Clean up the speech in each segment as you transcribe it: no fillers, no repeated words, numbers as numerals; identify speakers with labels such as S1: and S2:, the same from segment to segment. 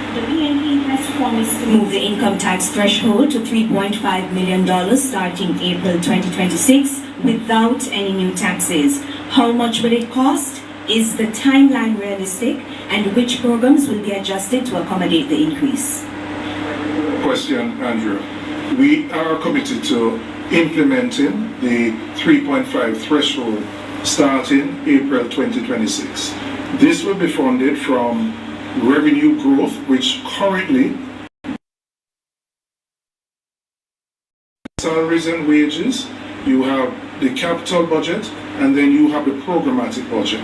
S1: The PNP has promised to move the income tax threshold to $3.5 million starting April 2026 without any new taxes. How much will it cost? Is the timeline realistic? And which programs will be adjusted to accommodate the increase?
S2: Question, Andrew. We are committed to implementing the 3.5 threshold starting April 2026. This will be funded from revenue growth, which currently salaries and wages, you have the capital budget, and then you have the programmatic budget.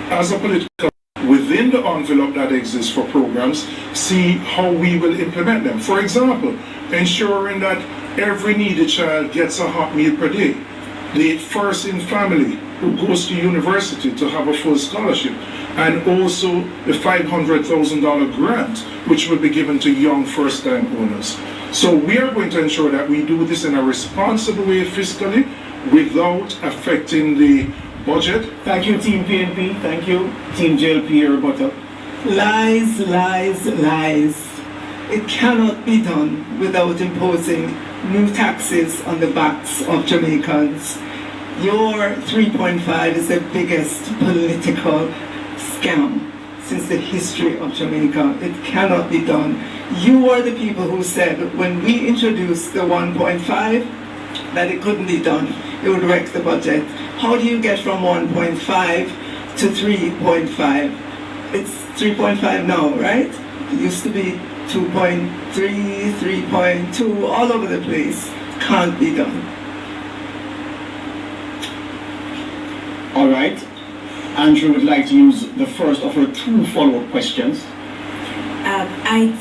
S2: As a political, within the envelope that exists for programs, see how we will implement them. For example, ensuring that every needy child gets a hot meal per day. The first in family who goes to university to have a full scholarship, and also the $500,000 grant, which will be given to young first-time owners. So we are going to ensure that we do this in a responsible way fiscally without affecting the budget.
S3: Thank you, Team PNP. Thank you, Team JLP, rebuttal.
S4: Lies, lies, lies. It cannot be done without imposing new taxes on the backs of Jamaicans. Your 3.5 is the biggest political scam since the history of Jamaica. It cannot be done. You are the people who said when we introduced the 1.5 that it couldn't be done. It would wreck the budget. How do you get from 1.5 to 3.5? It's 3.5 now, right? It used to be 2.3, 3.2, all over the place. Can't be done.
S3: All right. Andrew would like to use the first of her two follow-up questions.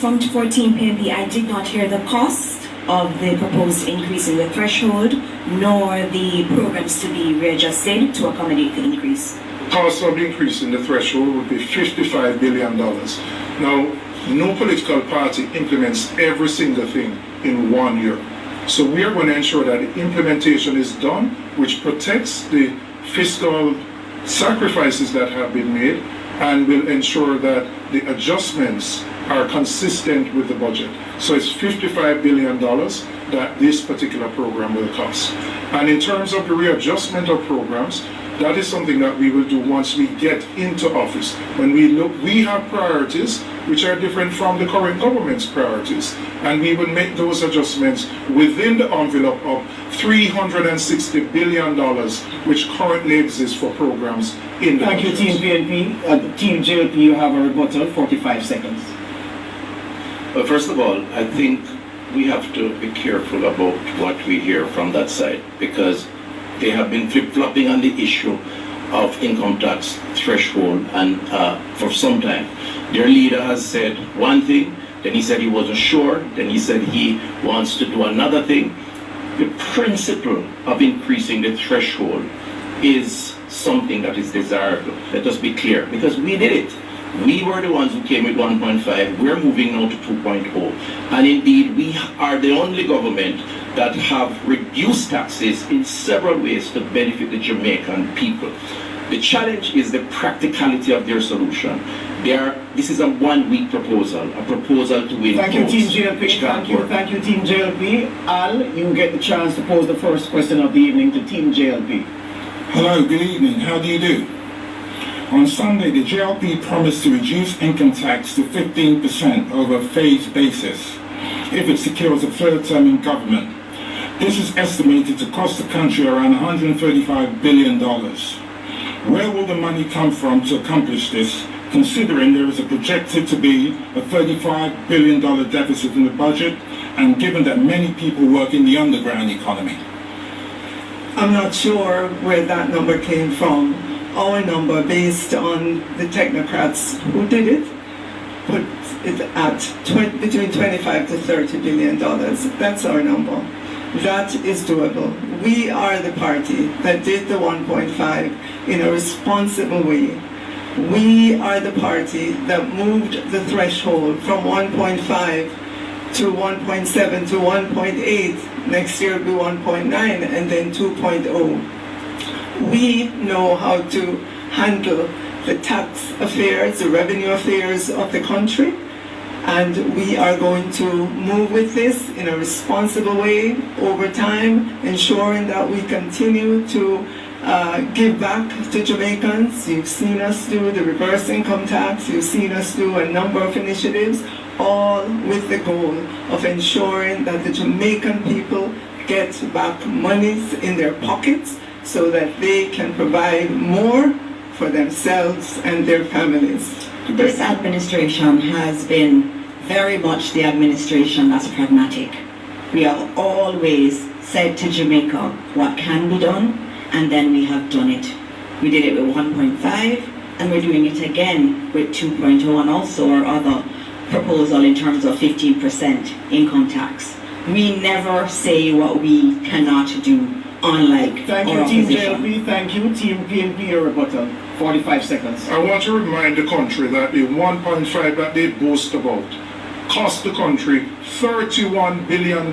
S1: From Team PNP, I did not hear the cost of the proposed increase in the threshold, nor the programs to be readjusted to accommodate the increase.
S2: Cost of the increase in the threshold would be $55 billion. Now, no political party implements every single thing in 1 year. So we are going to ensure that the implementation is done, which protects the fiscal sacrifices that have been made, and will ensure that the adjustments are consistent with the budget. So it's $55 billion that this particular program will cost. And in terms of the readjustment of programs, that is something that we will do once we get into office. When we look, we have priorities which are different from the current government's priorities. And we will make those adjustments within the envelope of $360 billion, which currently exists for programs in the
S3: Thank you, Team PNP. Team JLP, you have a rebuttal, 45 seconds.
S5: Well, first of all, I think we have to be careful about what we hear from that side, because they have been flip-flopping on the issue of income tax threshold, and for some time. Their leader has said one thing, then he said he wasn't sure, then he said he wants to do another thing. The principle of increasing the threshold is something that is desirable. Let us be clear, because we did it. We were the ones who came with 1.5. We're moving now to 2.0. And indeed, we are the only government that have reduced taxes in several ways to benefit the Jamaican people. The challenge is the practicality of their solution. This is a one-week proposal, a proposal to win.
S3: Thank you, Team JLP. Thank you, Team JLP. Al, you get the chance to pose the first question of the evening to Team JLP.
S6: Hello, good evening. How do you do? On Sunday, the JLP promised to reduce income tax to 15% over a phased basis if it secures a third term in government. This is estimated to cost the country around $135 billion. Where will the money come from to accomplish this, considering there is a projected to be a $35 billion deficit in the budget, and given that many people work in the underground economy?
S4: I'm not sure where that number came from. Our number, based on the technocrats who did it, put it at between 25 to $30 billion. That's our number. That is doable. We are the party that did the 1.5 in a responsible way. We are the party that moved the threshold from 1.5 to 1.7 to 1.8. Next year will be 1.9 and then 2.0. We know how to handle the tax affairs, the revenue affairs of the country, And we are going to move with this in a responsible way over time, ensuring that we continue to give back to Jamaicans. You've seen us do the reverse income tax, you've seen us do a number of initiatives, all with the goal of ensuring that the Jamaican people get back monies in their pockets so that they can provide more for themselves and their families.
S1: This administration has been very much the administration that's pragmatic. We have always said to Jamaica what can be done, and then we have done it. We did it with 1.5, and we're doing it again with 2.0, and also our other proposal in terms of 15% income tax. We never say what we cannot do, unlike
S3: Thank
S1: our
S3: you, Team
S1: opposition.
S3: JLP. Thank you, Team PNP. Your rebuttal. 45 seconds.
S2: I want to remind the country that the 1.5 that they boast about cost the country $31 billion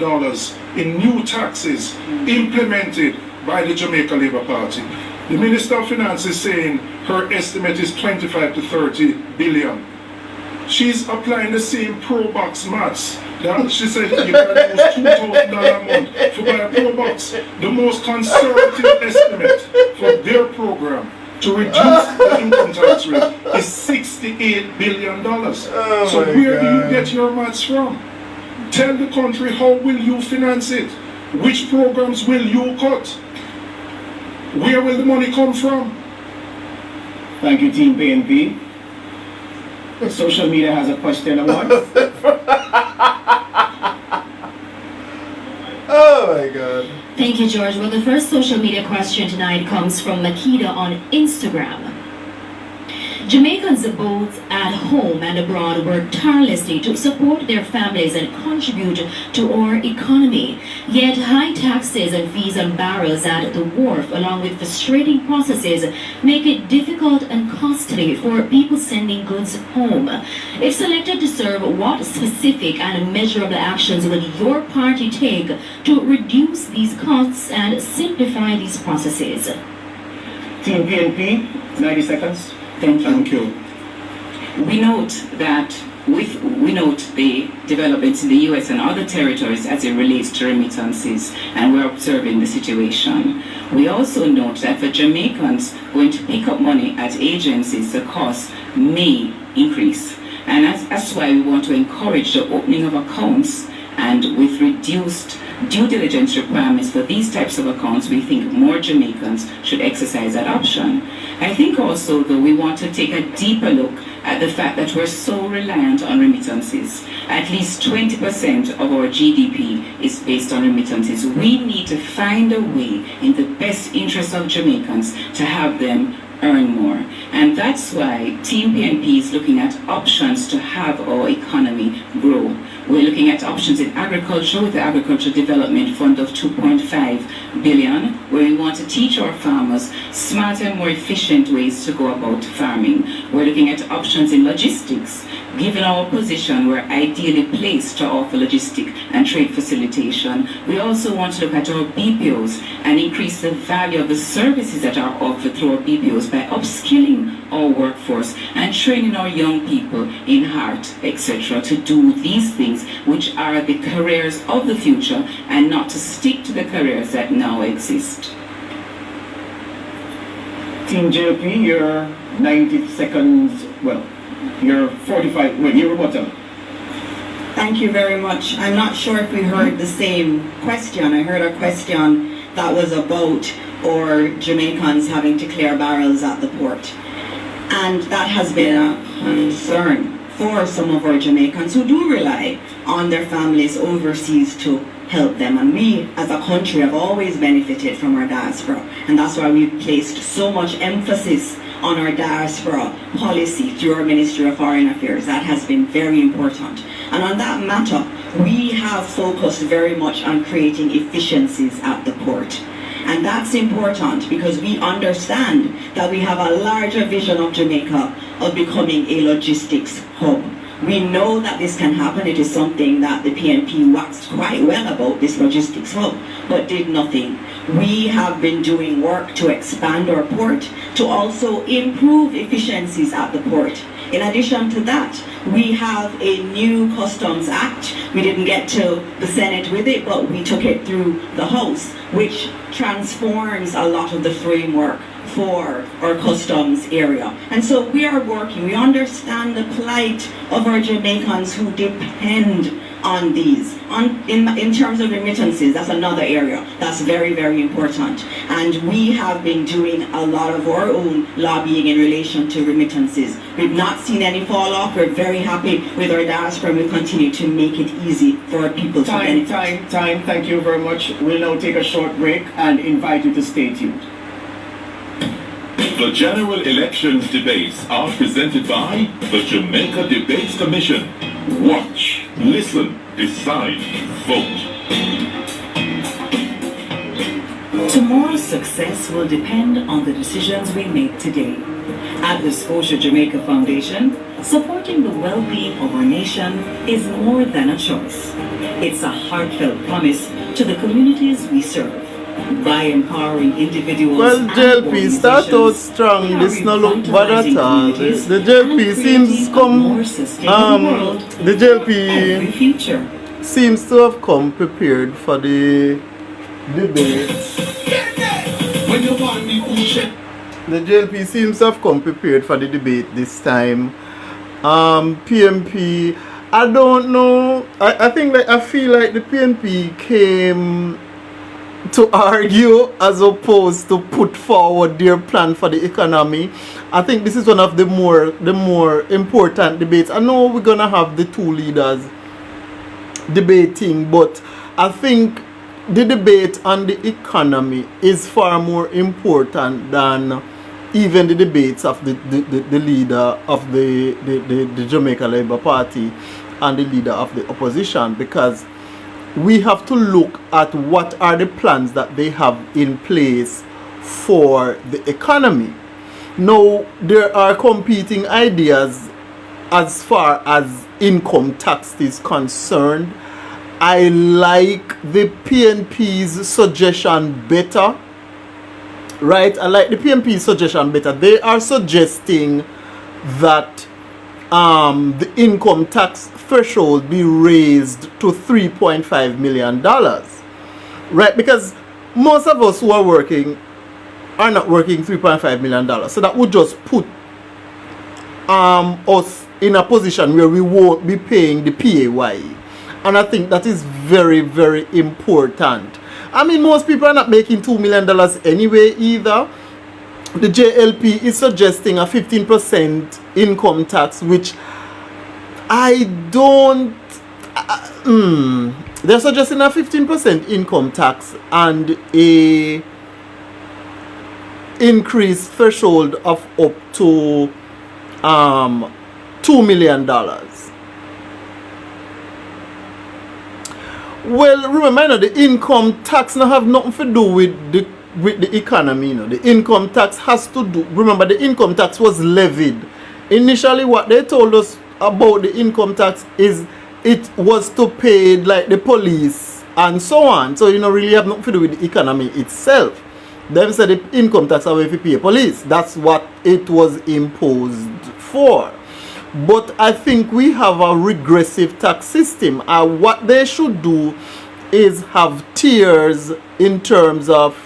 S2: in new taxes implemented by the Jamaica Labour Party. The Minister of Finance is saying her estimate is 25 to 30 billion. She's applying the same pro-box maths. That she said you can lose $2,000 a month for buy a pro-box. The most conservative estimate for their program to reduce the income tax rate is $68 billion. So where do you get your maths from? Tell the country, how will you finance it? Which programs will you cut? Where will the money come from?
S3: Thank you, Team PNP. Social media has a question of one.
S7: Oh my God.
S8: Thank you, George. Well, the first social media question tonight comes from Makeda on Instagram. Jamaicans both at home and abroad work tirelessly to support their families and contribute to our economy. Yet high taxes and fees on barrels at the wharf, along with frustrating processes, make it difficult and costly for people sending goods home. If selected to serve, what specific and measurable actions will your party take to reduce these costs and simplify these processes?
S3: Team PNP, 90 seconds.
S9: Thank you. We note the developments in the US and other territories as it relates to remittances, and we're observing the situation. We also note that for Jamaicans going to pick up money at agencies, the cost may increase. And that's why we want to encourage the opening of accounts, and with reduced due diligence requirements for these types of accounts, we think more Jamaicans should exercise that option. I think also, though, we want to take a deeper look at the fact that we're so reliant on remittances. At least 20% of our GDP is based on remittances. We need to find a way, in the best interest of Jamaicans, to have them earn more. And that's why Team PNP is looking at options to have our economy grow. We're looking at options in agriculture with the Agricultural Development Fund of $2.5 billion, where we want to teach our farmers smarter and more efficient ways to go about farming. We're looking at options in logistics. Given our position, we're ideally placed to offer logistic and trade facilitation. We also want to look at our BPOs and increase the value of the services that are offered through our BPOs by upskilling our workforce and training our young people in art, etc., to do these things which are the careers of the future, and not to stick to the careers that now exist.
S3: Team JLP, your 90 seconds, well, your 45, well, your rebuttal.
S1: Thank you very much. I'm not sure if we heard the same question. I heard a question that was about our Jamaicans having to clear barrels at the port. And that has been a concern for some of our Jamaicans who do rely on their families overseas to help them. And we, as a country, have always benefited from our diaspora. And that's why we've placed so much emphasis on our diaspora policy through our Ministry of Foreign Affairs. That has been very important. And on that matter, we have focused very much on creating efficiencies at the port. And that's important because we understand that we have a larger vision of Jamaica of becoming a logistics hub. We know that this can happen. It is something that the PNP waxed quite well about, this logistics hub, but did nothing. We have been doing work to expand our port, to also improve efficiencies at the port. In addition to that, we have a new Customs Act. We didn't get to the Senate with it, but we took it through the House, which transforms a lot of the framework for our customs area. And so we are working, we understand the plight of our Jamaicans who depend on these. In terms of remittances, that's another area that's very, very important. And we have been doing a lot of our own lobbying in relation to remittances. We've not seen any fall off. We're very happy with our diaspora, and we continue to make it easy for our people to benefit.
S3: Time. Thank you very much. We'll now take a short break and invite you to stay tuned.
S7: The general elections debates are presented by the Jamaica Debates Commission. Watch, listen, decide, vote.
S10: Tomorrow's success will depend on the decisions we make today. At the Scotia Jamaica Foundation, supporting the well-being of our nation is more than a choice. It's a heartfelt promise to the communities we serve. By empowering individuals.
S11: Well, JLP start out strong. This no look bad at all. The JLP seems come. The JLP seems to have come prepared for the debate. The JLP seems to have come prepared for the debate this time. PNP. I don't know. I think I feel like the PNP came to argue as opposed to put forward their plan for the economy. I think this is one of the more important debates. I know we're gonna have the two leaders debating, but I think the debate on the economy is far more important than even the debates of the leader of the Jamaica Labour Party and the leader of the opposition, because we have to look at what are the plans that they have in place for the economy. Now, there are competing ideas as far as income tax is concerned. I like the PNP's suggestion better. Right? I like the PNP's suggestion better. They are suggesting that the income tax threshold be raised to $3.5 million. Right? Because most of us who are working are not working $3.5 million. So that would just put us in a position where we won't be paying the PAYE. And I think that is very, very important. I mean, most people are not making $2 million anyway either. The JLP is suggesting a 15% income tax, which I don't... they're suggesting a 15% income tax and a increased threshold of up to $2 million. Well, remember, the income tax now have nothing to do with the economy. You know, the income tax has to do. Remember, the income tax was levied. Initially, what they told us about the income tax is it was to pay like the police and so on. So you know, really have nothing to do with the economy itself. They said the income tax away to pay police. That's what it was imposed for. But I think we have a regressive tax system. What they should do is have tiers in terms of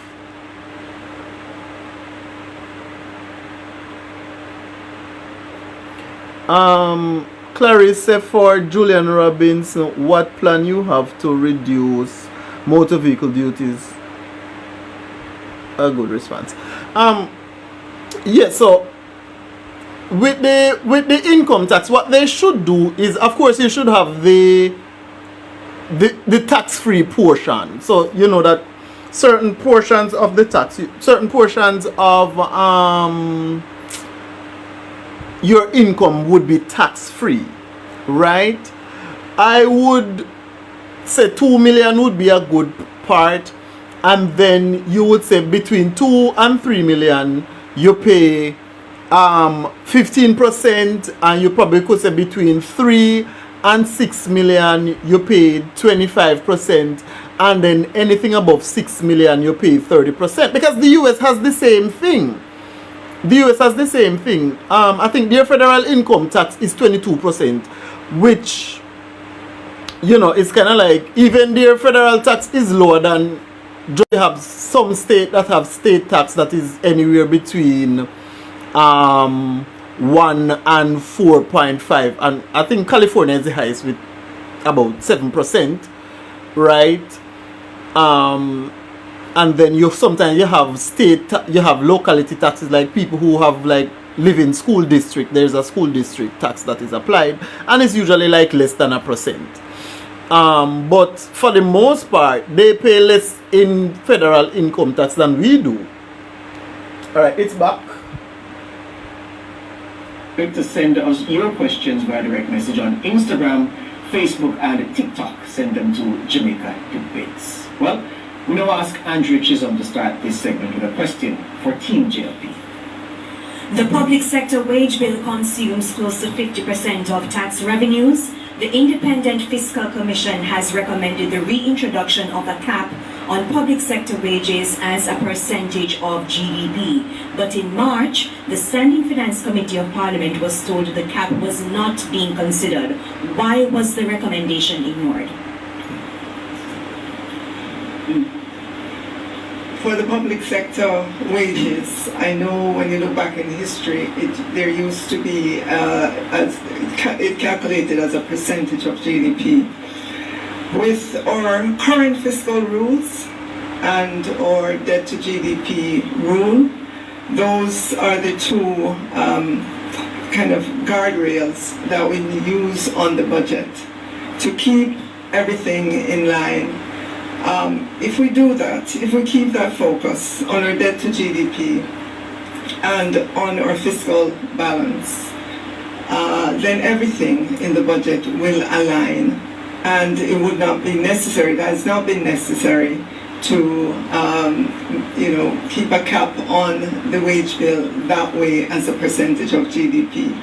S11: Clarice said for Julian Robinson, what plan you have to reduce motor vehicle duties? A good response. Yeah, so with the income tax, what they should do is, of course, you should have the tax-free portion. So you know that certain portions of the tax, certain portions of your income would be tax-free, right? I would say 2 million would be a good part, and then you would say between 2 and 3 million you pay 15%, and you probably could say between 3 and 6 million you pay 25%, and then anything above 6 million you pay 30%, because the US has the same thing. The US has the same thing. I think their federal income tax is 22%, which, you know, it's kind of like, even their federal tax is lower than, they have some state that have state tax that is anywhere between 1 and 4.5, and I think California is the highest with about 7%, right? And then you sometimes you have you have locality taxes, like people who have like live in school district. There's a school district tax that is applied, and it's usually like less than 1%. But for the most part, they pay less in federal income tax than we do. All right, it's back.
S3: Click to send us your questions via direct message on Instagram, Facebook, and TikTok. Send them to Jamaica Debates. Well, we now ask Andrew Chisholm to start this segment with a question for Team JLP.
S1: The public sector wage bill consumes close to 50% of tax revenues. The Independent Fiscal Commission has recommended the reintroduction of a cap on public sector wages as a percentage of GDP. But in March, the Standing Finance Committee of Parliament was told the cap was not being considered. Why was the recommendation ignored?
S4: For the public sector wages, I know when you look back in history, there used to be it calculated as a percentage of GDP. With our current fiscal rules and our debt to GDP rule, those are the two kind of guardrails that we use on the budget to keep everything in line. If we do that, if we keep that focus on our debt to GDP and on our fiscal balance, then everything in the budget will align, and it would not be necessary, it has not been necessary to keep a cap on the wage bill that way as a percentage of GDP.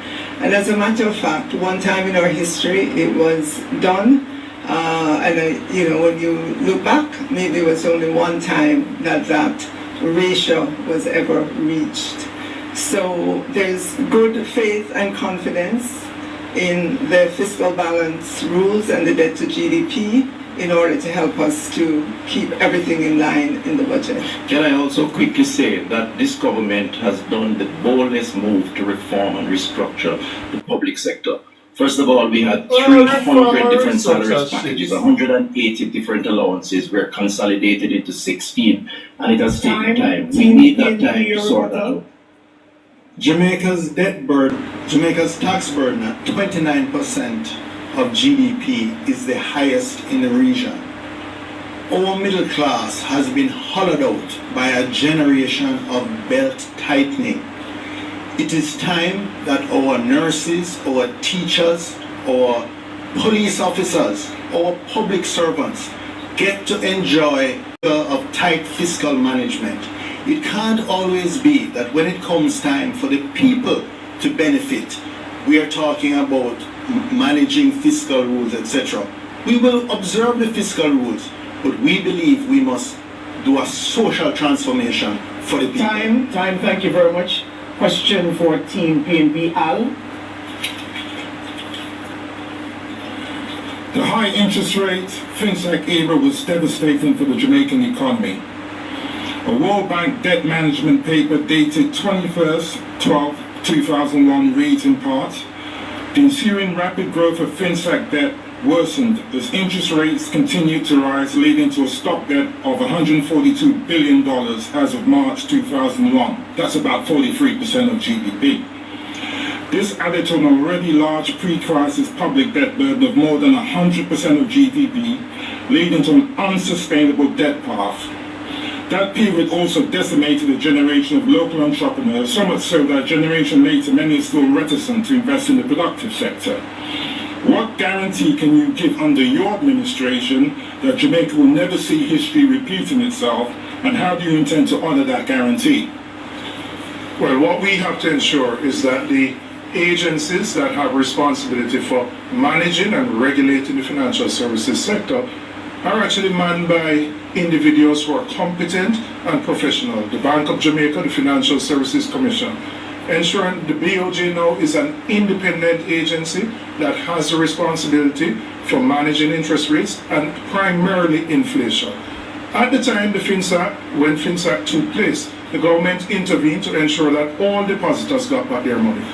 S4: And as a matter of fact, one time in our history it was done. When you look back, maybe it was only one time that ratio was ever reached. So there's good faith and confidence in the fiscal balance rules and the debt to GDP in order to help us to keep everything in line in the budget.
S5: Can I also quickly say that this government has done the boldest move to reform and restructure the public sector. First of all, we had 300 different salaries packages, 180 different allowances were consolidated into 16, and it has taken time. We need that time to sort that out.
S12: Jamaica's tax burden at 29% of GDP is the highest in the region. Our middle class has been hollowed out by a generation of belt tightening. It is time that our nurses, our teachers, our police officers, our public servants get to enjoy of tight fiscal management. It can't always be that when it comes time for the people to benefit, we are talking about managing fiscal rules, etc. We will observe the fiscal rules, but we believe we must do a social transformation for the people.
S3: Time, thank you very much. Question for Team PNP, Al.
S6: The high interest rate, FinTech era was devastating for the Jamaican economy. A World Bank debt management paper dated 21/12/2001 reads in part, the ensuing rapid growth of FinTech debt worsened as interest rates continued to rise, leading to a stock debt of $142 billion as of March 2001. That's about 43% of GDP. This added to an already large pre-crisis public debt burden of more than 100% of GDP, leading to an unsustainable debt path. That period also decimated a generation of local entrepreneurs, so much so that a generation later many are still reticent to invest in the productive sector. What guarantee can you give under your administration that Jamaica will never see history repeating itself, and how do you intend to honor that guarantee?
S2: Well, what we have to ensure is that the agencies that have responsibility for managing and regulating the financial services sector are actually manned by individuals who are competent and professional. The Bank of Jamaica, the Financial Services Commission, ensuring the BOJ now is an independent agency that has the responsibility for managing interest rates and primarily inflation. At the time when FinSac took place, the government intervened to ensure that all depositors got back their money.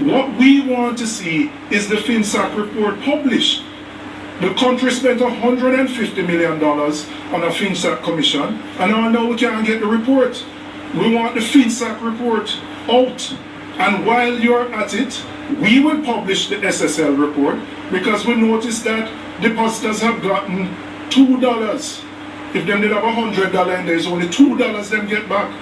S2: What we want to see is the FinSac report published. The country spent $150 million on a FinSac commission, and now we can't get the report. We want the FinSac report out. And while you're at it, we will publish the SSL report, because we noticed that depositors have gotten $2. If them did have $100 and there's only $2 them get back.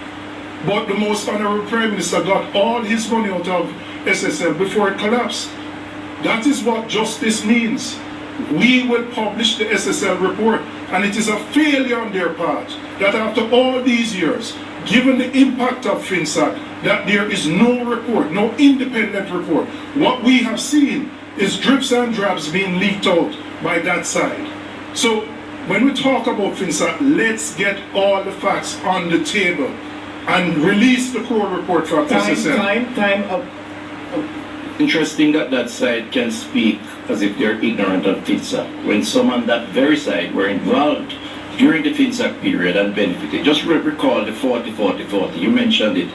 S2: But the most honorable Prime Minister got all his money out of SSL before it collapsed. That is what justice means. We will publish the SSL report, and it is a failure on their part that after all these years, given the impact of FinSac, that there is no report, no independent report. What we have seen is drips and drabs being leaked out by that side. So when we talk about FinSac, let's get all the facts on the table and release the core report from SSL.
S3: Time up.
S5: Interesting that that side can speak as if they're ignorant of FinSac, when some on that very side were involved during the FinSac period and benefited. Just recall the 40-40-40, you mentioned it.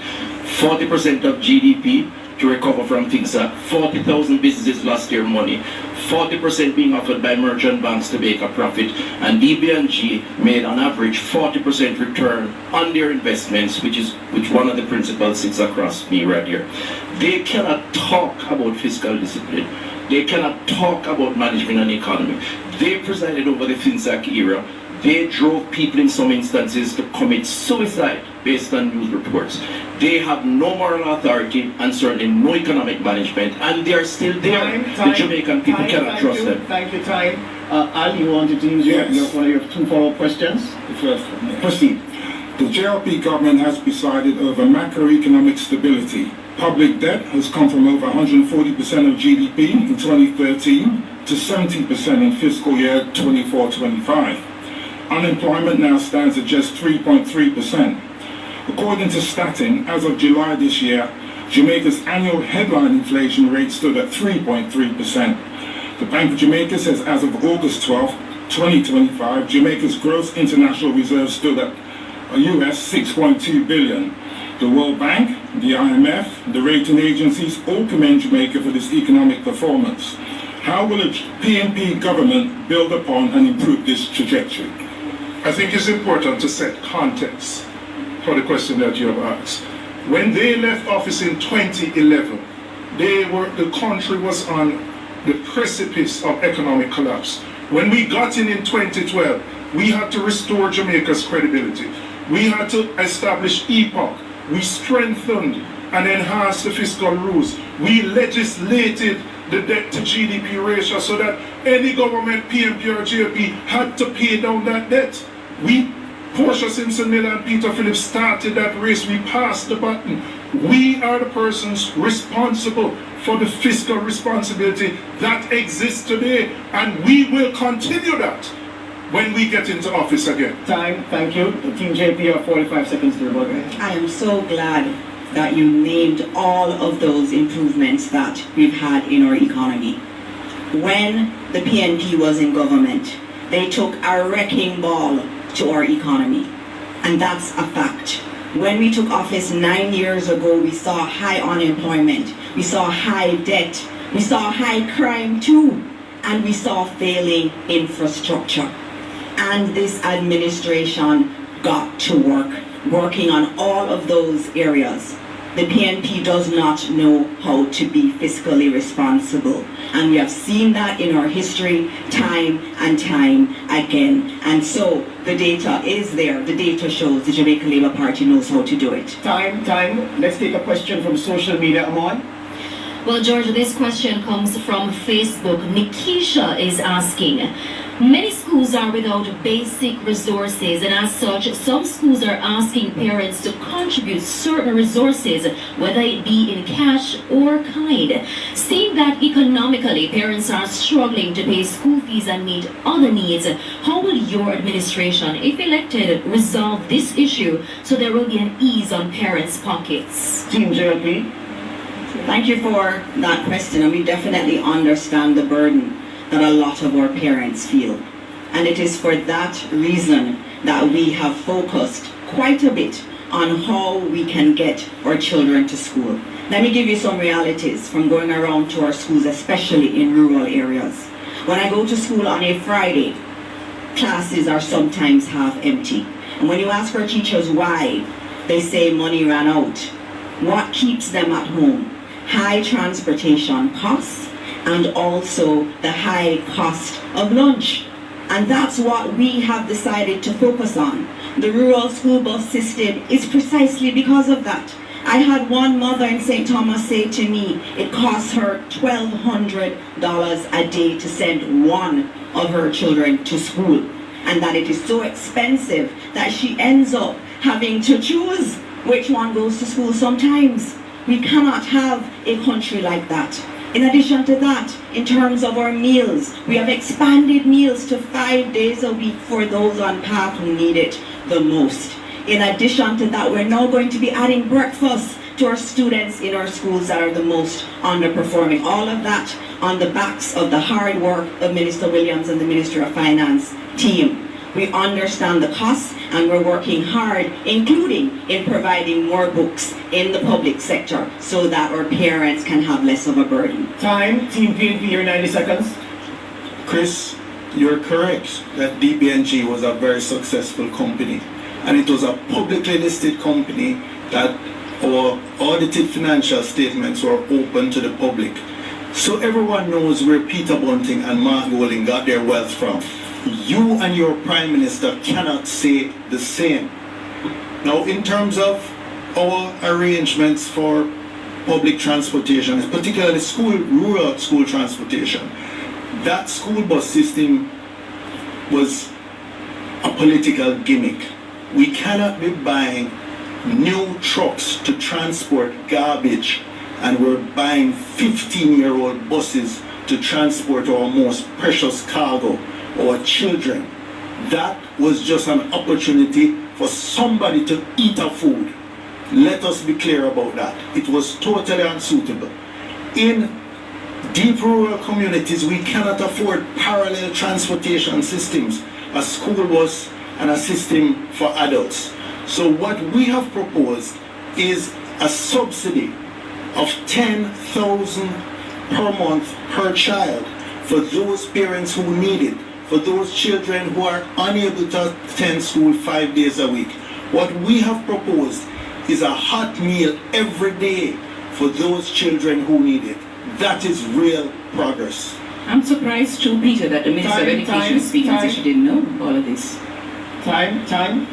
S5: 40% of GDP to recover from FinSac, 40,000 businesses lost their money, 40% being offered by merchant banks to make a profit, and DB&G made on average 40% return on their investments, which one of the principals sits across me right here. They cannot talk about fiscal discipline. They cannot talk about management and economy. They presided over the FinSac era. They drove people in some instances to commit suicide based on news reports. They have no moral authority and certainly no economic management, and they are still there. The Jamaican people cannot trust them.
S3: Thank you, Time. Al, you wanted to use one of your two follow-up questions?
S6: The first one, yes.
S3: Proceed.
S6: The JLP government has presided over macroeconomic stability. Public debt has come from over 140% of GDP in 2013 to 70% in fiscal year 24-25. Unemployment now stands at just 3.3%. According to Statin, as of July this year, Jamaica's annual headline inflation rate stood at 3.3%. The Bank of Jamaica says as of August 12, 2025, Jamaica's gross international reserves stood at US $6.2 billion. The World Bank, the IMF, the rating agencies all commend Jamaica for this economic performance. How will a PNP government build upon and improve this trajectory?
S2: I think it's important to set context for the question that you have asked. When they left office in 2011, the country was on the precipice of economic collapse. When we got in 2012, we had to restore Jamaica's credibility. We had to establish EPOC. We strengthened and enhanced the fiscal rules. We legislated the debt to GDP ratio so that any government, PNP or JLP, had to pay down that debt. Portia Simpson Miller and Peter Phillips started that race. We passed the baton. We are the persons responsible for the fiscal responsibility that exists today, and we will continue that when we get into office again.
S3: Time, thank you. Team JP, you have 45 seconds to rebut.
S1: I am so glad that you named all of those improvements that we've had in our economy. When the PNP was in government, they took a wrecking ball to our economy, and that's a fact. When we took office 9 years ago, we saw high unemployment, we saw high debt, we saw high crime too, and we saw failing infrastructure. And this administration got to work, working on all of those areas. The PNP does not know how to be fiscally responsible, and we have seen that in our history time and time again. And so the data is there. The data shows the Jamaica Labour Party knows how to do it.
S3: Time. Let's take a question from social media. Amon?
S8: Well, George, this question comes from Facebook. Nikisha is asking, Many schools are without basic resources, and as such, some schools are asking parents to contribute certain resources, whether it be in cash or kind. Seeing that economically parents are struggling to pay school fees and meet other needs, how will your administration, if elected, resolve this issue so there will be an ease on parents' pockets?
S3: Team JLP.
S13: Thank you for that question, and we definitely understand the burden that a lot of our parents feel. And it is for that reason that we have focused quite a bit on how we can get our children to school. Let me give you some realities from going around to our schools, especially in rural areas. When I go to school on a Friday, classes are sometimes half empty. And when you ask our teachers why, they say money ran out. What keeps them at home? High transportation costs, and also the high cost of lunch. And that's what we have decided to focus on. The rural school bus system is precisely because of that. I had one mother in St. Thomas say to me it costs her $1,200 a day to send one of her children to school, and that it is so expensive that she ends up having to choose which one goes to school sometimes. We cannot have a country like that. In addition to that, in terms of our meals, we have expanded meals to 5 days a week for those on path who need it the most. In addition to that, we're now going to be adding breakfast to our students in our schools that are the most underperforming. All of that on the backs of the hard work of Minister Williams and the Minister of Finance team. We understand the costs, and we're working hard, including in providing more books in the public sector so that our parents can have less of a burden.
S3: Time, Team PNP, your 90 seconds.
S12: Chris, you're correct that DBNG was a very successful company, and it was a publicly listed company that our audited financial statements were open to the public. So everyone knows where Peter Bunting and Mark Golding got their wealth from. You and your Prime Minister cannot say the same. Now, in terms of our arrangements for public transportation, particularly rural school transportation, that school bus system was a political gimmick. We cannot be buying new trucks to transport garbage, and we're buying 15-year-old buses to transport our most precious cargo, our children. That was just an opportunity for somebody to eat our food. Let us be clear about that. It was totally unsuitable. In deep rural communities, we cannot afford parallel transportation systems, a school bus and a system for adults. So what we have proposed is a subsidy of $10,000 per month per child for those parents who need it, for those children who are unable to attend school 5 days a week. What we have proposed is a hot meal every day for those children who need it. That is real progress.
S9: I'm surprised too, Peter, that the Minister of Education is speaking as if she didn't know all of this.
S3: Time.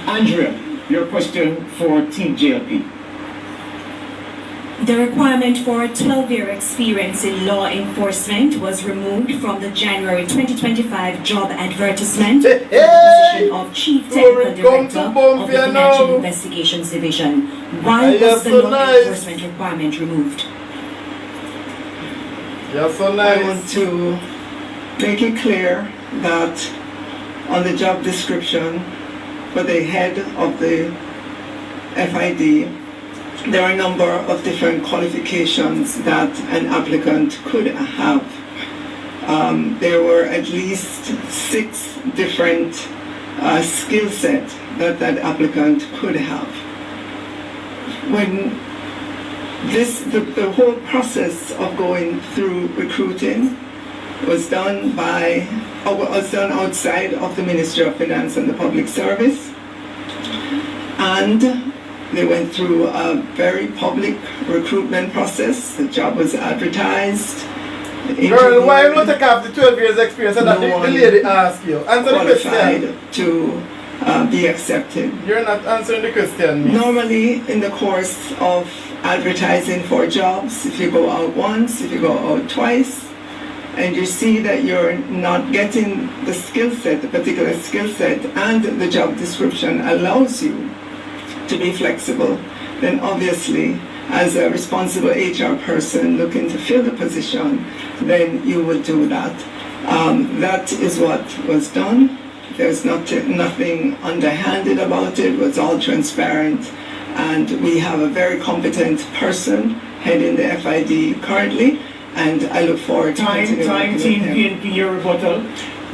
S3: Andrea, your question for Team JLP.
S1: The requirement for a 12-year experience in law enforcement was removed from the January 2025 job advertisement for the position of Chief Technical Director of the Financial Investigations Division. Why was the law enforcement requirement removed?
S4: I want to make it clear that on the job description for the head of the FID, there are a number of different qualifications that an applicant could have. There were at least 6 different skill sets that that applicant could have. When the whole process of going through recruiting was done outside of the Ministry of Finance and the Public Service, and they went through a very public recruitment process. The job was advertised.
S11: Girl, why you not take off the 12 years experience and that the lady asked you? Answer the question.
S4: To be accepted.
S11: You're not answering the question.
S4: Normally, in the course of advertising for jobs, if you go out once, if you go out twice, and you see that you're not getting the skill set, the particular skill set, and the job description allows you to be flexible, then obviously, as a responsible HR person looking to fill the position, then you would do that. That is what was done. There's nothing underhanded about it. It was all transparent. And we have a very competent person heading the FID currently, and I look forward to
S3: Team PNP, your rebuttal.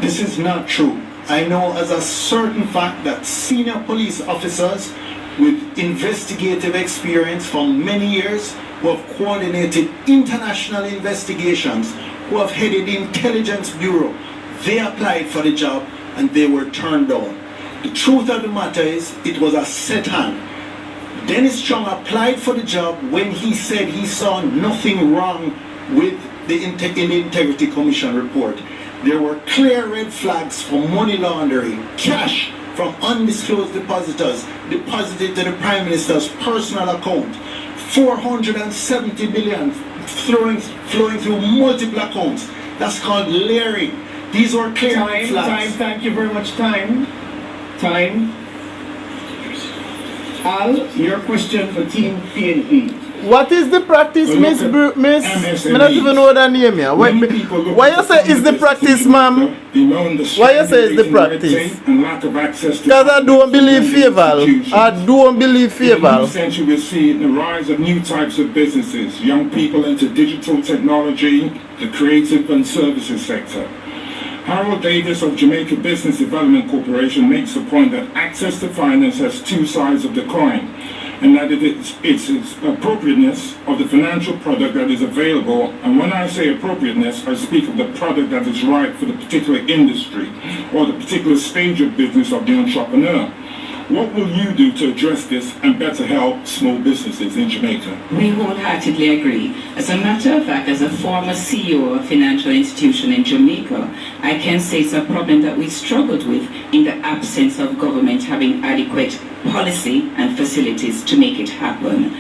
S12: This is not true. I know as a certain fact that senior police officers with investigative experience for many years, who have coordinated international investigations, who have headed the intelligence bureau, they applied for the job and they were turned down. The truth of the matter is, it was a set hand. Dennis Chung applied for the job when he said he saw nothing wrong with the Integrity Commission report. There were clear red flags for money laundering, cash from undisclosed depositors deposited to the Prime Minister's personal account, 470 billion flowing through multiple accounts. That's called layering. These were clear red flags.
S3: Thank you very much. Time. Al, your question for Team PNP.
S11: What is the practice, Miss? I don't even know the name here. Why you say is the practice, ma'am? Why you say is the practice? Because I don't believe Faval. I don't believe Faval.
S6: In the century, we're seeing the rise of new types of businesses, young people into digital technology, the creative and services sector. Harold Davis of Jamaica Business Development Corporation makes the point that access to finance has two sides of the coin, and that it's appropriateness of the financial product that is available. And when I say appropriateness, I speak of the product that is right for the particular industry or the particular stage of business of the entrepreneur. What will you do to address this and better help small businesses in Jamaica?
S9: We wholeheartedly agree. As a matter of fact, as a former CEO of a financial institution in Jamaica, I can say it's a problem that we struggled with in the absence of government having adequate policy and facilities to make it happen.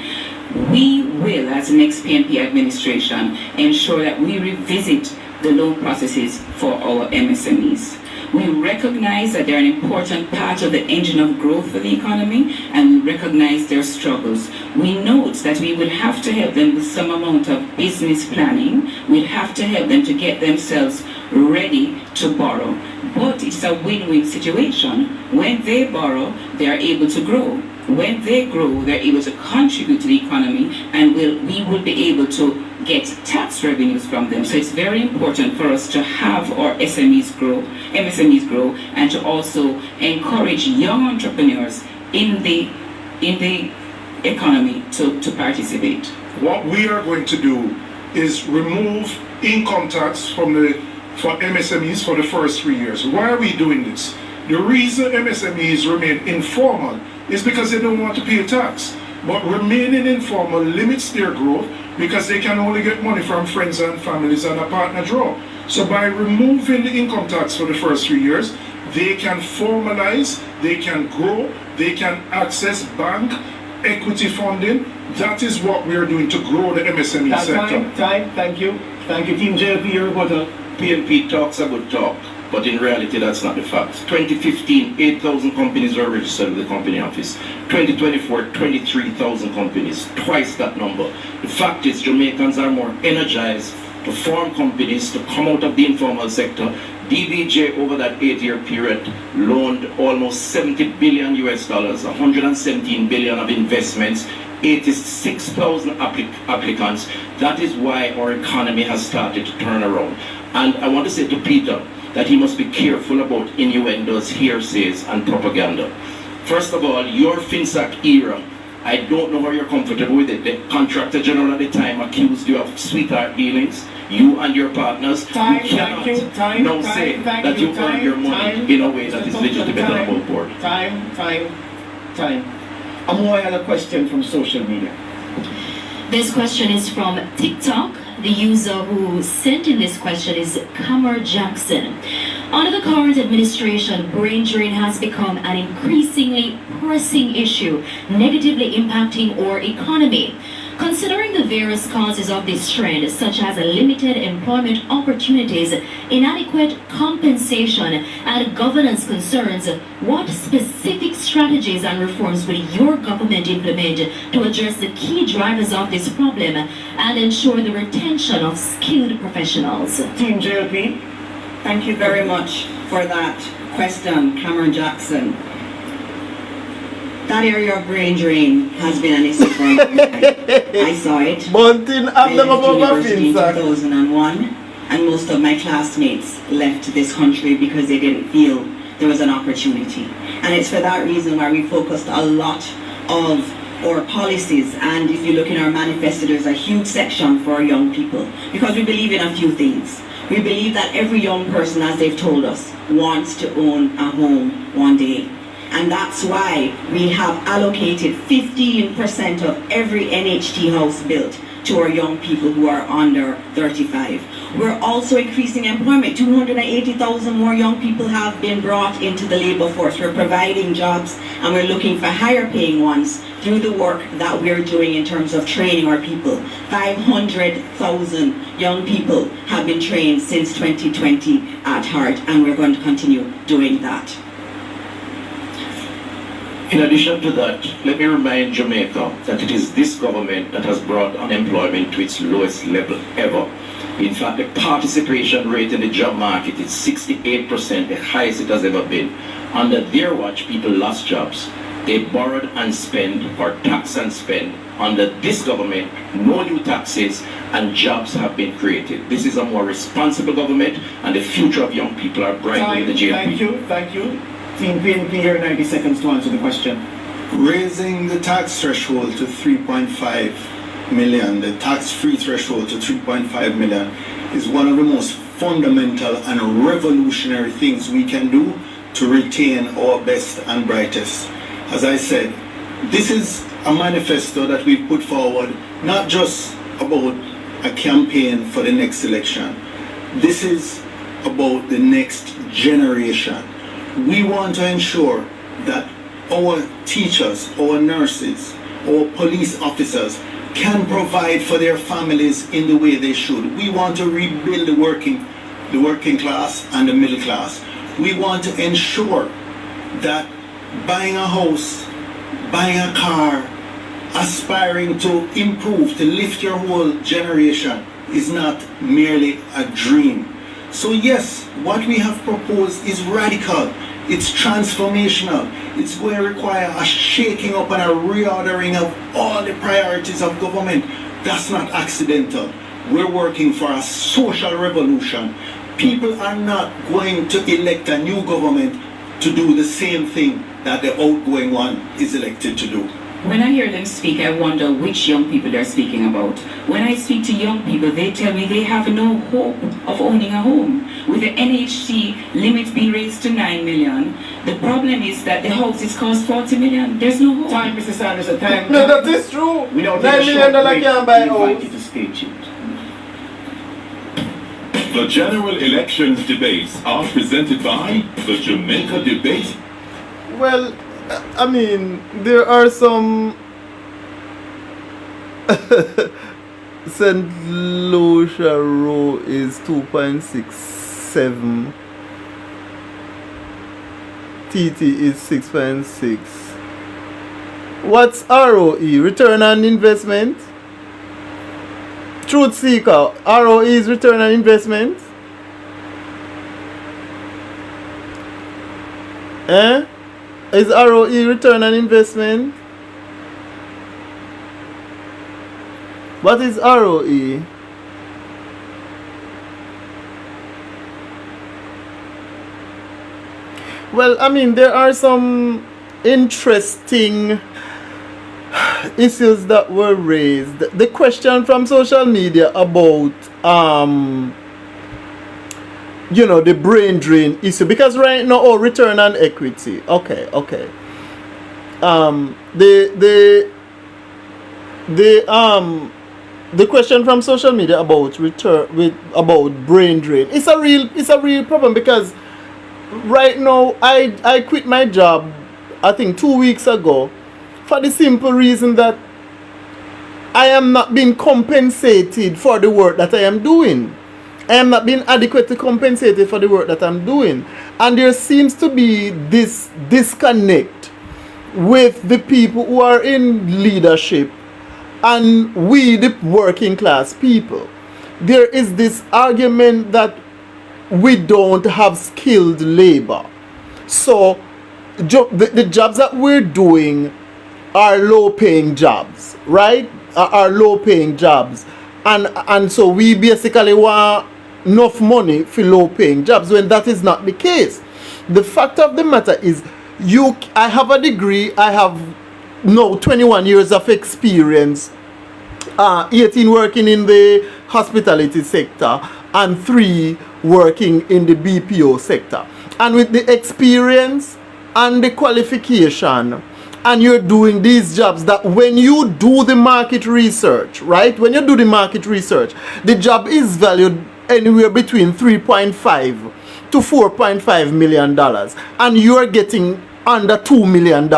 S9: We will, as the next PNP administration, ensure that we revisit the loan processes for our MSMEs. We recognize that they're an important part of the engine of growth for the economy, and we recognize their struggles. We note that we will have to help them with some amount of business planning. We'll have to help them to get themselves ready to borrow. But it's a win-win situation. When they borrow, they are able to grow. When they grow, they're able to contribute to the economy, and we will be able to get tax revenues from them. So it's very important for us to have our MSMEs grow, and to also encourage young entrepreneurs in the economy to participate.
S2: What we are going to do is remove income tax for MSMEs for the first 3 years. Why are we doing this? The reason MSMEs remain informal is because they don't want to pay tax. But remaining informal limits their growth because they can only get money from friends and families and a partner draw. So by removing the income tax for the first 3 years, they can formalize, they can grow, they can access bank, equity funding. That is what we are doing to grow the MSME sector.
S3: Thank you. Thank you, Team JLP, your rebuttal.
S5: PNP talks a good talk, but in reality that's not the fact. 2015, 8,000 companies were registered with the company office. 2024, 23,000 companies, twice that number. The fact is Jamaicans are more energized to form companies, to come out of the informal sector. DBJ over that 8-year period loaned almost $70 billion US, 117 billion of investments, 86,000 applicants. That is why our economy has started to turn around. And I want to say to Peter that he must be careful about innuendos, hearsays, and propaganda. First of all, your FinSac era, I don't know how you're comfortable with it. The Contractor General at the time accused you of sweetheart dealings. You and your partners, you cannot now say that you earn your money in a way that is legitimate and above board.
S3: Time. A more other question from social media.
S8: This question is from TikTok. The user who sent in this question is Kamar Jackson. Under the current administration, brain drain has become an increasingly pressing issue, negatively impacting our economy. Considering the various causes of this trend, such as limited employment opportunities, inadequate compensation, and governance concerns, what specific strategies and reforms will your government implement to address the key drivers of this problem and ensure the retention of skilled professionals?
S3: Team JLP.
S13: Thank you very much for that question, Cameron Jackson. That area of brain drain has been an issue for a long time. I saw it. I left university in 2001, and most of my classmates left this country because they didn't feel there was an opportunity. And it's for that reason why we focused a lot of our policies, and if you look in our manifesto, there's a huge section for young people, because we believe in a few things. We believe that every young person, as they've told us, wants to own a home one day. And that's why we have allocated 15% of every NHT house built to our young people who are under 35. We're also increasing employment. 280,000 more young people have been brought into the labor force. We're providing jobs, and we're looking for higher paying ones through the work that we're doing in terms of training our people. 500,000 young people have been trained since 2020 at heart, and we're going to continue doing that.
S5: In addition to that, let me remind Jamaica that it is this government that has brought unemployment to its lowest level ever. In fact, the participation rate in the job market is 68%, the highest it has ever been. Under their watch, people lost jobs. They borrowed and spent, or tax and spend. Under this government, no new taxes and jobs have been created. This is a more responsible government, and the future of young people are bright in the JLP.
S3: Thank you. Team PNP here, 90 seconds to answer the question.
S12: Raising the tax threshold to 3.5 million, the tax-free threshold to 3.5 million, is one of the most fundamental and revolutionary things we can do to retain our best and brightest. As I said, this is a manifesto that we've put forward, not just about a campaign for the next election. This is about the next generation. We want to ensure that our teachers, our nurses, our police officers can provide for their families in the way they should. We want to rebuild the working class and the middle class. We want to ensure that buying a house, buying a car, aspiring to improve, to lift your whole generation is not merely a dream. So yes, what we have proposed is radical, it's transformational, it's going to require a shaking up and a reordering of all the priorities of government. That's not accidental. We're working for a social revolution. People are not going to elect a new government to do the same thing that the outgoing one is elected to do.
S9: When I hear them speak, I wonder which young people they're speaking about. When I speak to young people, they tell me they have no hope of owning a home. With the NHT limit being raised to 9 million, the problem is that the houses cost 40 million. There's no hope.
S3: Time, Mr. Sanders, a time.
S11: No, that is true.
S3: We don't
S11: $9 million can't buy a house.
S3: To stay tuned.
S7: The general elections debates are presented by the Jamaica Debate.
S11: Well, I mean, there are some St. Lucia Row is 2.67. TT is 6.6. What's ROE? Return on investment? Truth Seeker, ROE is return on investment? Is ROE return on investment? What is ROE? Well, I mean, there are some interesting issues that were raised. The question from social media about the brain drain issue, because right now, return on equity. Okay. The question from social media about brain drain, it's a real problem, because right now I quit my job I think 2 weeks ago for the simple reason that I am not being compensated for the work that I am doing. I am not being adequately compensated for the work that I'm doing. And there seems to be this disconnect with the people who are in leadership and we, the working class people. There is this argument that we don't have skilled labor. So the jobs that we're doing are low paying jobs, right? Are low paying jobs. And so we basically want enough money for low paying jobs when that is not the case. The fact of the matter is I have a degree, I have now 21 years of experience, 18 working in the hospitality sector and 3 working in the BPO sector. And with the experience and the qualification, and you're doing these jobs, that when you do the market research, right? When you do the market research, the job is valued anywhere between $3.5 to $4.5 million, and you're getting under $2 million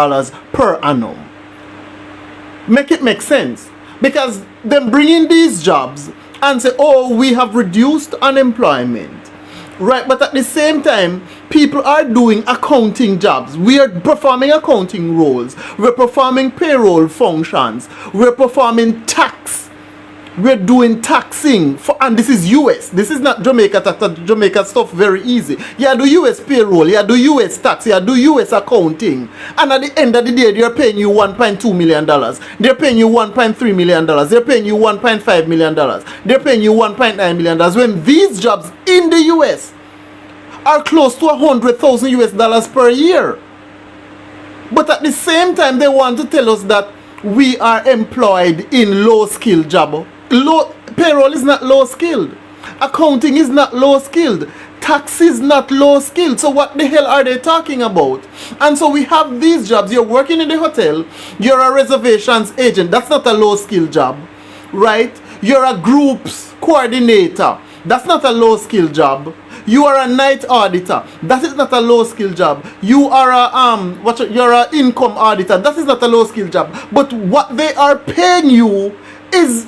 S11: per annum. Make it make sense, because then bring in these jobs and say, oh, we have reduced unemployment, right? But at the same time, people are doing accounting jobs. We are performing accounting roles. We're performing payroll functions. We're performing tax. We're doing taxing, and this is US. This is not Jamaica tax. Jamaica stuff very easy. You do US payroll, you do US tax, you do US accounting. And at the end of the day, they're paying you $1.2 million. They're paying you $1.3 million. They're paying you $1.5 million. They're paying you $1.9 million. When these jobs in the US are close to $100,000 per year. But at the same time, they want to tell us that we are employed in low-skilled jobs. Payroll is not low-skilled. Accounting is not low-skilled. Tax is not low-skilled. So what the hell are they talking about? And so we have these jobs. You're working in the hotel. You're a reservations agent. That's not a low-skilled job, right? You're a groups coordinator. That's not a low-skilled job. You are a night auditor. That is not a low-skill job. You are a you're an income auditor. That is not a low-skill job. But what they are paying you is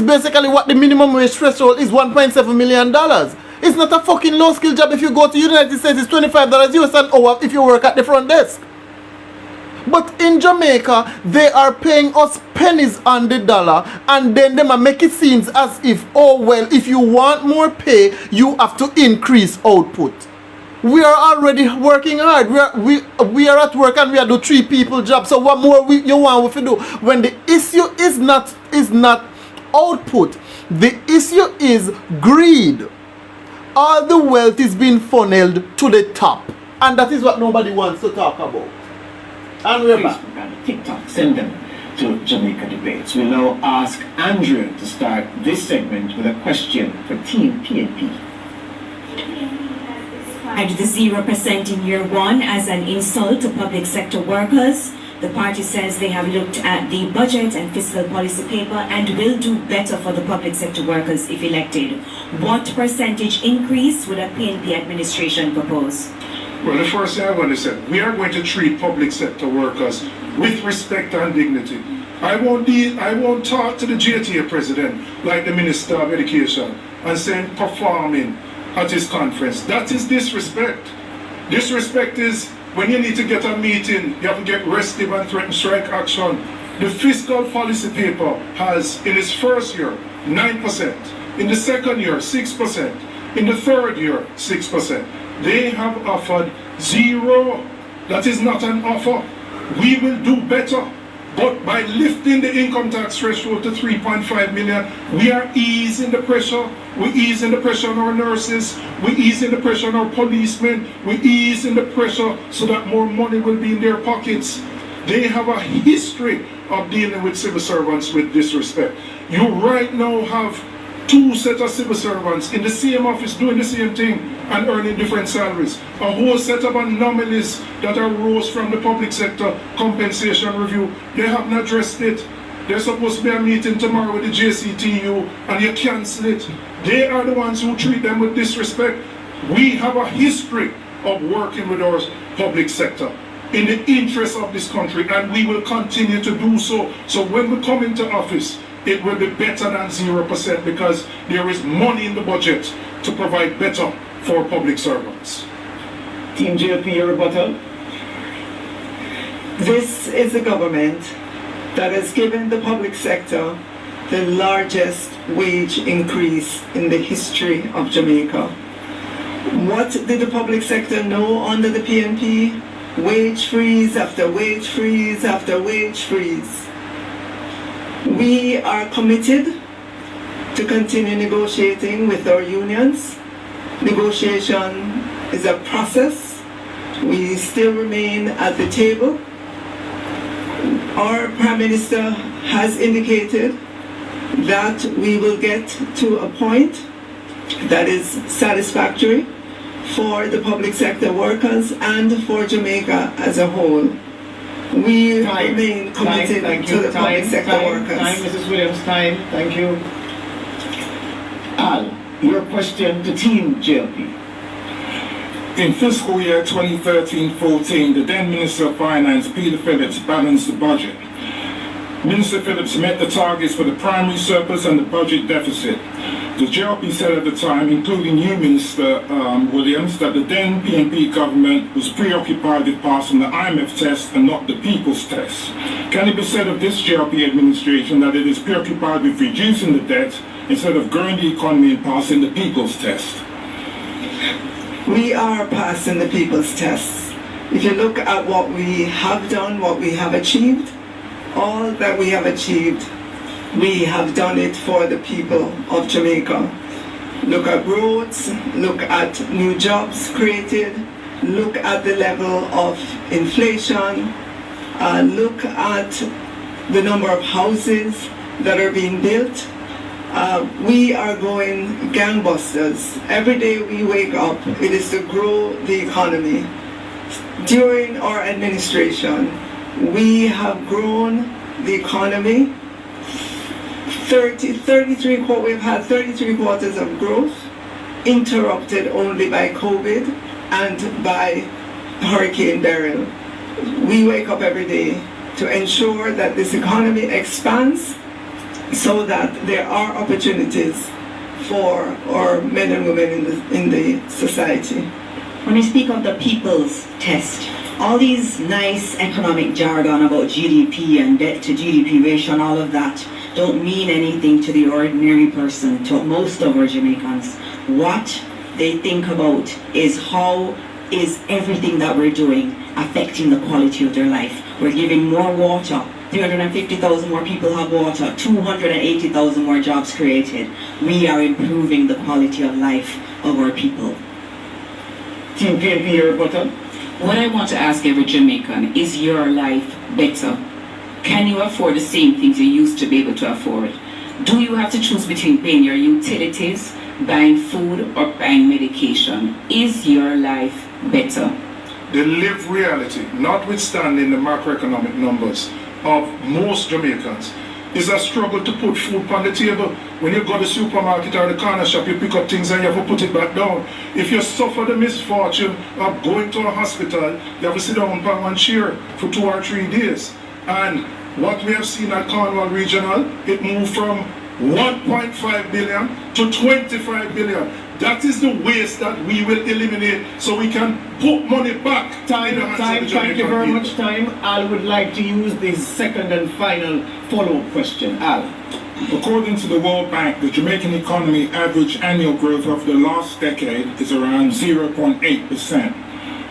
S11: basically what the minimum wage threshold is, $1.7 million. It's not a fucking low-skill job. If you go to the United States, it's $25 US an hour if you work at the front desk. But in Jamaica, they are paying us pennies on the dollar, and then they make it seem as if, oh well, if you want more pay, you have to increase output. We are already working hard. We are at work and we are doing 3 people job. So what more you want to do? When the issue is not output, the issue is greed. All the wealth is being funneled to the top, and that is what nobody wants to talk about. And we're back.
S3: And TikTok, send them to Jamaica Debates. We'll now ask Andrew to start this segment with a question for Team PNP.
S1: And the 0% in year 1 as an insult to public sector workers. The party says they have looked at the budget and fiscal policy paper and will do better for the public sector workers if elected. What percentage increase would a PNP administration propose?
S2: Well, the first thing I want to say, we are going to treat public sector workers with respect and dignity. I won't talk to the JTA president like the Minister of Education and saying performing at his conference. That is disrespect. Disrespect is when you need to get a meeting, you have to get restive and threaten strike action. The fiscal policy paper has, in its first year, 9%. In the second year, 6%. In the third year, 6%. They have offered 0. That is not an offer. We will do better. But by lifting the income tax threshold to 3.5 million, we are easing the pressure. We easing the pressure on our nurses. We easing the pressure on our policemen. We easing the pressure so that more money will be in their pockets. They have a history of dealing with civil servants with disrespect. You right now have 2 sets of civil servants in the same office doing the same thing and earning different salaries. A whole set of anomalies that arose from the public sector compensation review. They haven't addressed it. There's supposed to be a meeting tomorrow with the JCTU and you cancel it. They are the ones who treat them with disrespect. We have a history of working with our public sector. in the interest of this country, and we will continue to do so. So when we come into office, it will be better than 0% because there is money in the budget to provide better for public servants.
S3: Team JLP, your rebuttal.
S4: This is a government that has given the public sector the largest wage increase in the history of Jamaica. What did the public sector know under the PNP? Wage freeze after wage freeze after wage freeze. We are committed to continue negotiating with our unions. Negotiation is a process. We still remain at the table. Our Prime Minister has indicated that we will get to a point that is satisfactory for the public sector workers and for Jamaica as a whole. We remain committed to the public sector workers.
S3: Time, Mrs. Williams, time. Thank you. Al, your question to Team JLP.
S6: In fiscal year 2013-14, the then Minister of Finance, Peter Phillips, balanced the budget. Minister Phillips met the targets for the primary surplus and the budget deficit. The JLP said at the time, including you, Minister Williams, that the then PNP government was preoccupied with passing the IMF test and not the people's test. Can it be said of this JLP administration that it is preoccupied with reducing the debt instead of growing the economy and passing the people's test?
S4: We are passing the people's tests. If you look at what we have done, what we have achieved, all that we have achieved, we have done it for the people of Jamaica. Look at roads, look at new jobs created, look at the level of inflation, look at the number of houses that are being built. We are going gangbusters. Every day we wake up, it is to grow the economy. During our administration, we have grown the economy. We've had 33 quarters of growth, interrupted only by COVID and by Hurricane Beryl. We wake up every day to ensure that this economy expands so that there are opportunities for our men and women in the society.
S13: When you speak of the people's test, all these nice economic jargon about GDP and debt to GDP ratio and all of that don't mean anything to the ordinary person, to most of our Jamaicans. What they think about is how is everything that we're doing affecting the quality of their life. We're giving more water. 350,000 more people have water, 280,000 more jobs created. We are improving the quality of life of our people.
S3: Team PNP, your rebuttal.
S9: What I want to ask every Jamaican, is your life better? Can you afford the same things you used to be able to afford? Do you have to choose between paying your utilities, buying food, or buying medication? Is your life better?
S2: The lived reality, notwithstanding the macroeconomic numbers of most Jamaicans, is a struggle to put food on the table. When you go to the supermarket or the corner shop, you pick up things and you have to put it back down. If you suffer the misfortune of going to a hospital, you have to sit down on one chair for 2 or 3 days. And what we have seen at Cornwall Regional, it moved from 1.5 billion to 25 billion. That is the waste that we will eliminate so we can put money back.
S3: Thank you very much. Al would like to use this second and final follow-up question. Al.
S6: According to the World Bank, the Jamaican economy average annual growth of the last decade is around 0.8%.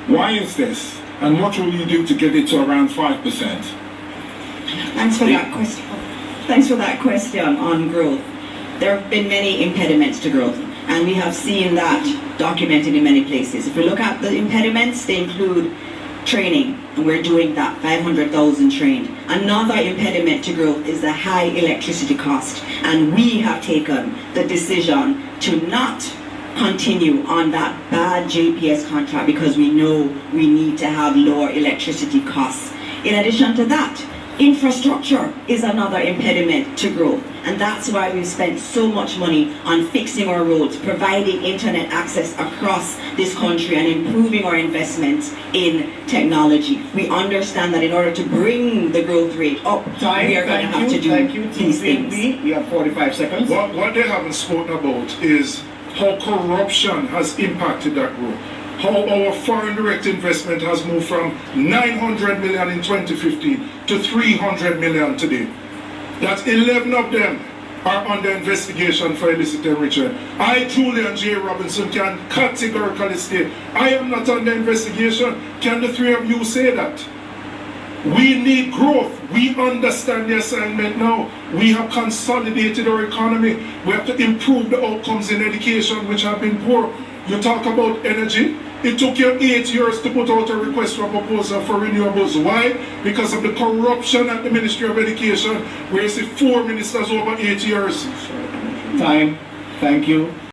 S6: Why is this? And what will you do to get it to around 5%?
S13: Thanks for that question. Thanks for that question on growth. There have been many impediments to growth, and we have seen that documented in many places. If we look at the impediments, they include training, and we're doing that, 500,000 trained. Another impediment to growth is the high electricity cost, and we have taken the decision to not continue on that bad JPS contract because we know we need to have lower electricity costs. In addition to that, Infrastructure is another impediment to growth, and that's why we've spent so much money on fixing our roads, providing internet access across this country, and improving our investments in technology. We understand that in order to bring the growth rate up, we are going to have to do these things.
S3: You have 45 seconds.
S2: What they haven't spoken about is how corruption has impacted that growth. How our foreign direct investment has moved from 900 million in 2015 to 300 million today. That 11 of them are under investigation for illicit enrichment. I, Julian J. Robinson, can categorically state, I am not under investigation. Can the three of you say that? We need growth. We understand the assignment now. We have consolidated our economy. We have to improve the outcomes in education, which have been poor. You talk about energy. It took you 8 years to put out a request for proposal for renewables. Why? Because of the corruption at the Ministry of Education, where you see 4 ministers over 8 years.
S3: Time. Thank you.